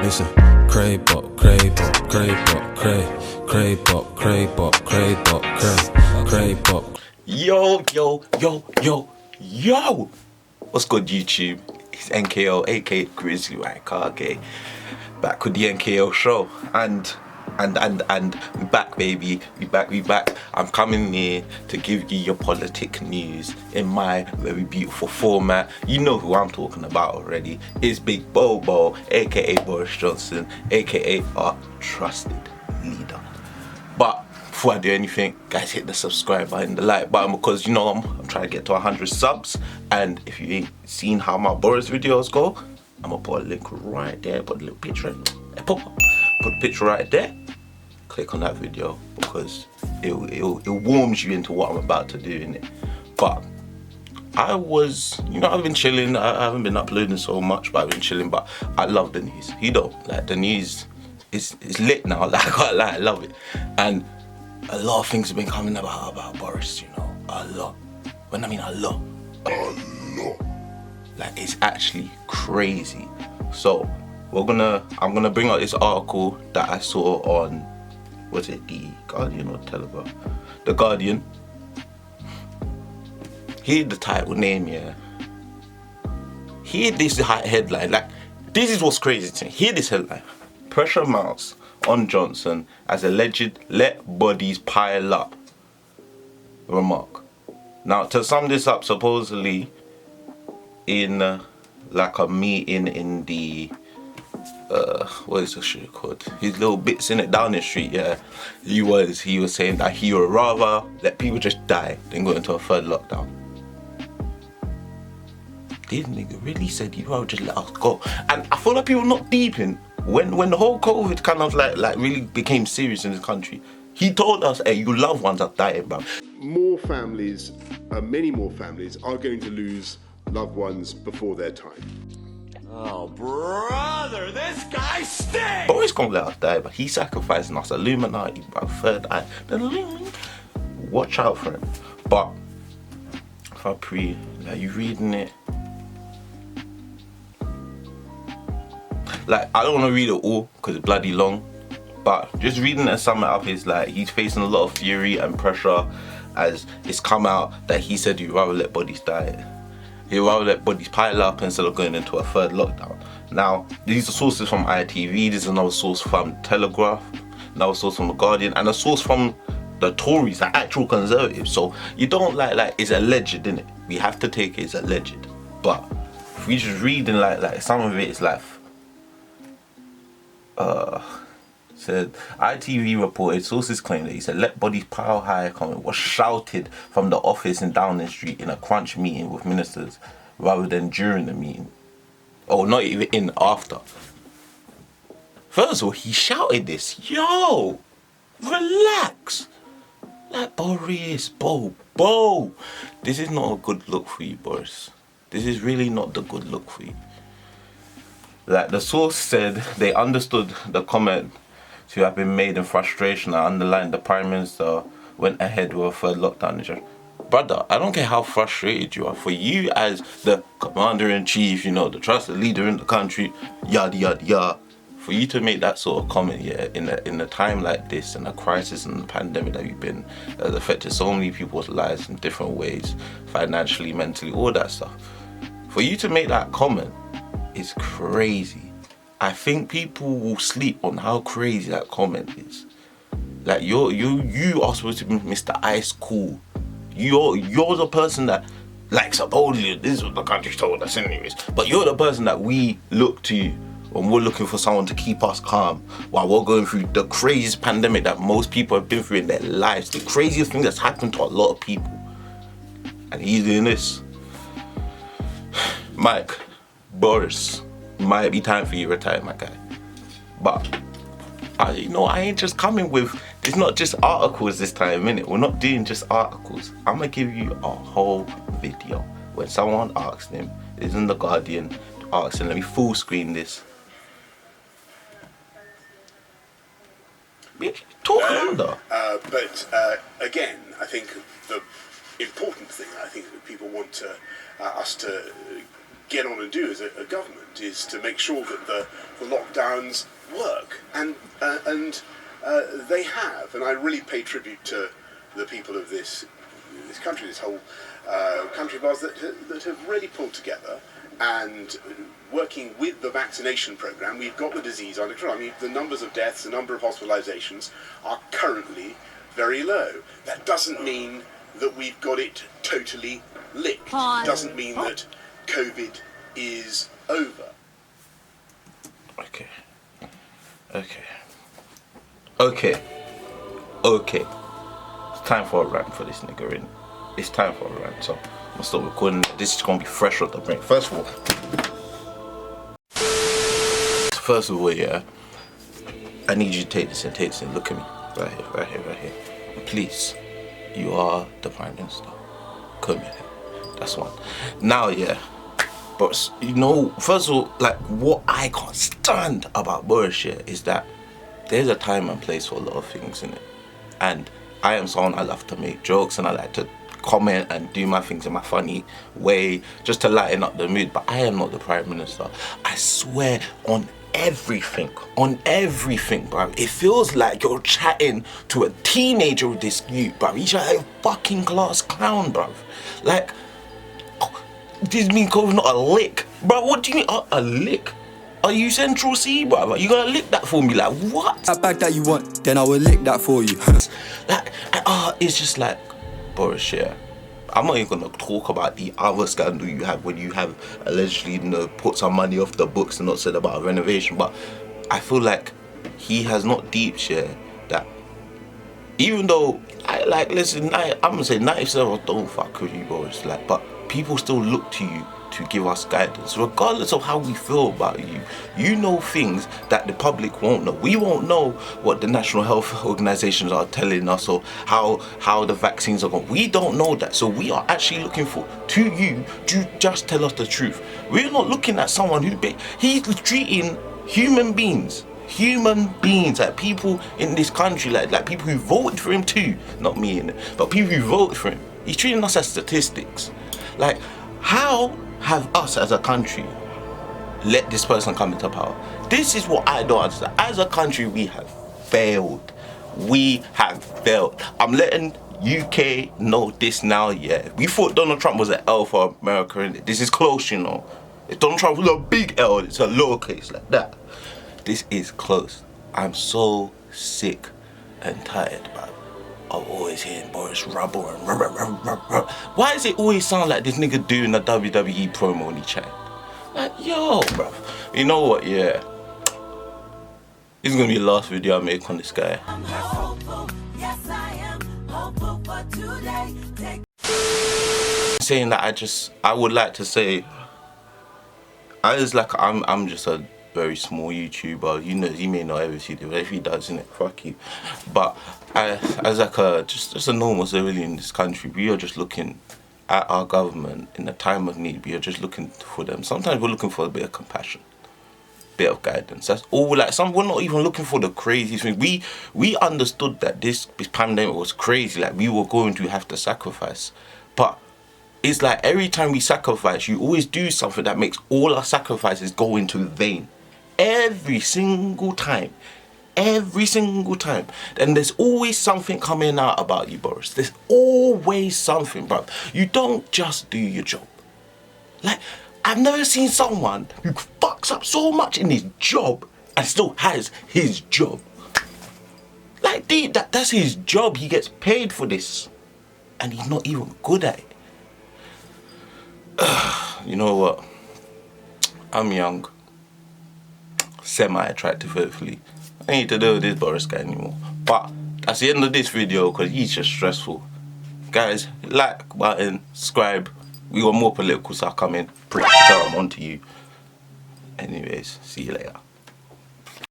Listen, crepe up, crepe up, crepe up, crepe up, crepe up, crepe up, crepe up. Yo. What's good, YouTube? It's NKO, aka Grizzly Riker, okay? Back with the NKO show. And we back, baby. We back. I'm coming here to give you your politic news in my very beautiful format. You know who I'm talking about already. It's Big Bobo, aka Boris Johnson, aka our trusted leader. But before I do anything, guys, hit the subscribe button, the like button, because you know I'm trying to get to 100 subs. And if you ain't seen how my Boris videos go, I'm gonna put a link right there, put a little picture in, put the picture right there. Click on that video because it warms you into what I'm about to do in it. But I've been chilling. I haven't been uploading so much, but I've been chilling. But I love the news. You know, like the news is lit now. Like I can't lie, I love it. And a lot of things have been coming about Boris. You know, a lot. When I mean a lot. Like it's actually crazy. So I'm gonna bring out this article that I saw on, was it The Guardian or Telegraph? The Guardian. Hear the title name, yeah. Hear this headline. Like, this is what's crazy to me. Hear this headline. Pressure mounts on Johnson as alleged let bodies pile up. Remark. Now, to sum this up, supposedly in like a meeting in the what is the shit called? His little bits in it down the street, yeah. He was saying that he would rather let people just die than go into a third lockdown. This nigga really said he'd rather just let us go. And I feel like people not deeping when the whole COVID kind of like really became serious in this country. He told us, hey, your loved ones are dying, bro. More families, many more families are going to lose loved ones before their time. Oh, brother, this guy stinks! Boris gonna let us die, but he's sacrificing us. Illuminati, bro. Third eye. Watch out for him. But if I pre, like, you reading it, like, I don't want to read it all because it's bloody long. But just reading it and summing it up is like he's facing a lot of fury and pressure as it's come out that he said he'd rather let bodies die. He'd rather let bodies pile up instead of going into a third lockdown. Now, these are sources from ITV, this is another source from Telegraph, another source from The Guardian, and a source from the Tories, the actual Conservatives. So you don't like it's alleged, innit? We have to take it as alleged. But if we just reading like some of it is like said ITV reported sources claim that he said let bodies pile high comment was shouted from the office in Downing Street in a crunch meeting with ministers rather than during the meeting. Or not even in, after. First of all, he shouted this. Yo, relax. Like Boris, Bo. This is not a good look for you, Boris. This is really not the good look for you. Like the source said they understood the comment to have been made in frustration and underlined the Prime Minister went ahead with a third lockdown measure. Brother, I don't care how frustrated you are. For you as the commander-in-chief, you know, the trusted leader in the country, yada yada yada, for you to make that sort of comment, yeah, in a time like this, in a crisis and the pandemic that we've been, has affected so many people's lives in different ways, financially, mentally, all that stuff. For you to make that comment is crazy. I think people will sleep on how crazy that comment is. Like you are supposed to be Mr. Ice Cool. You're the person that, like, supposedly this is what the country told us anyways, but you're the person that we look to when we're looking for someone to keep us calm while we're going through the craziest pandemic that most people have been through in their lives, the craziest thing that's happened to a lot of people. And he's doing this. Mike, Boris, might be time for you to retire, my guy. But I ain't just coming with, it's not just articles this time, innit? We're not doing just articles. I'm gonna give you a whole video when someone asks him, it's in The Guardian, asks him, let me full screen this. Bitch, talk under. But again, I think the important thing, I think that people want us to get on and do as a government is to make sure that the lockdowns work, and they have. And I really pay tribute to the people of this country, this whole country of ours that have really pulled together and working with the vaccination program. We've got the disease under control. I mean, the numbers of deaths, the number of hospitalizations are currently very low. That doesn't mean that we've got it totally licked. It doesn't mean that COVID is over. Okay. It's time for a rant for this nigga, innit? It's time for a rant, so I'm gonna start recording. This is gonna be fresh off the brain. First of all, yeah, I need you to take this in. Look at me. Right here. Please. You are the Prime Minister. Come here. That's one. Now, yeah. But, you know, first of all, like, what I can't stand about Boris, yeah, is that there's a time and place for a lot of things, innit? And I am someone, I love to make jokes and I like to comment and do my things in my funny way just to lighten up the mood, but I am not the Prime Minister. I swear on everything, bro. It feels like you're chatting to a teenager with this youth, bro. He's a fucking class clown, bro. Like, this means COVID's not a lick, bro. What do you mean a lick? Are you Central C, bro? Are you gonna lick that for me? Like, what? That bag that you want, then I will lick that for you. Like, it's just like, Boris, yeah. I'm not even gonna talk about the other scandal you had when you have allegedly, you know, put some money off the books and not said about a renovation, but I feel like he has not deep share that even though I'm gonna say 97% don't fuck with you, Boris, like, but people still look to you to give us guidance, regardless of how we feel about you. You know things that the public won't know. We won't know what the national health organizations are telling us or how the vaccines are going. We don't know that. So we are actually looking to you to just tell us the truth. We're not looking at someone he's treating human beings, like people in this country, like people who voted for him too, not me, but people who voted for him. He's treating us as statistics. Like, how have us as a country let this person come into power? This is what I don't understand. As a country, we have failed. I'm letting UK know this now, yeah. We thought Donald Trump was an L for America, and this is close, you know. If Donald Trump was a big L, it's a lowercase like that. This is close. I'm so sick and tired, bro. I'm always hearing Boris rubble and rub. Why does it always sound like this nigga doing a WWE promo when he chat? Like, yo, bro. You know what, yeah. This is gonna be the last video I make on this guy. I'm hopeful. Yes, I am hopeful for today. Saying that I would like to say, I'm just a very small YouTuber. You know, he may not ever see it, but if he does, innit, fuck you. But as like just a normal civilian in this country, we are just looking at our government in a time of need. We are just looking for them. Sometimes we're looking for a bit of compassion, bit of guidance. That's all. Like, we're not even looking for the crazy thing. We understood that this pandemic was crazy. Like, we were going to have to sacrifice, but it's like every time we sacrifice, you always do something that makes all our sacrifices go into vain. Every single time. And there's always something coming out about you, Boris. There's always something, bro. You don't just do your job. Like, I've never seen someone who fucks up so much in his job and still has his job. Like, that's his job. He gets paid for this. And he's not even good at it. You know what? I'm young. Semi-attractive, hopefully. I ain't to do with this Boris guy anymore. But that's the end of this video because he's just stressful. Guys, like button, subscribe. We got more political stuff coming. Pretty sure I'm onto you. Anyways, see you later.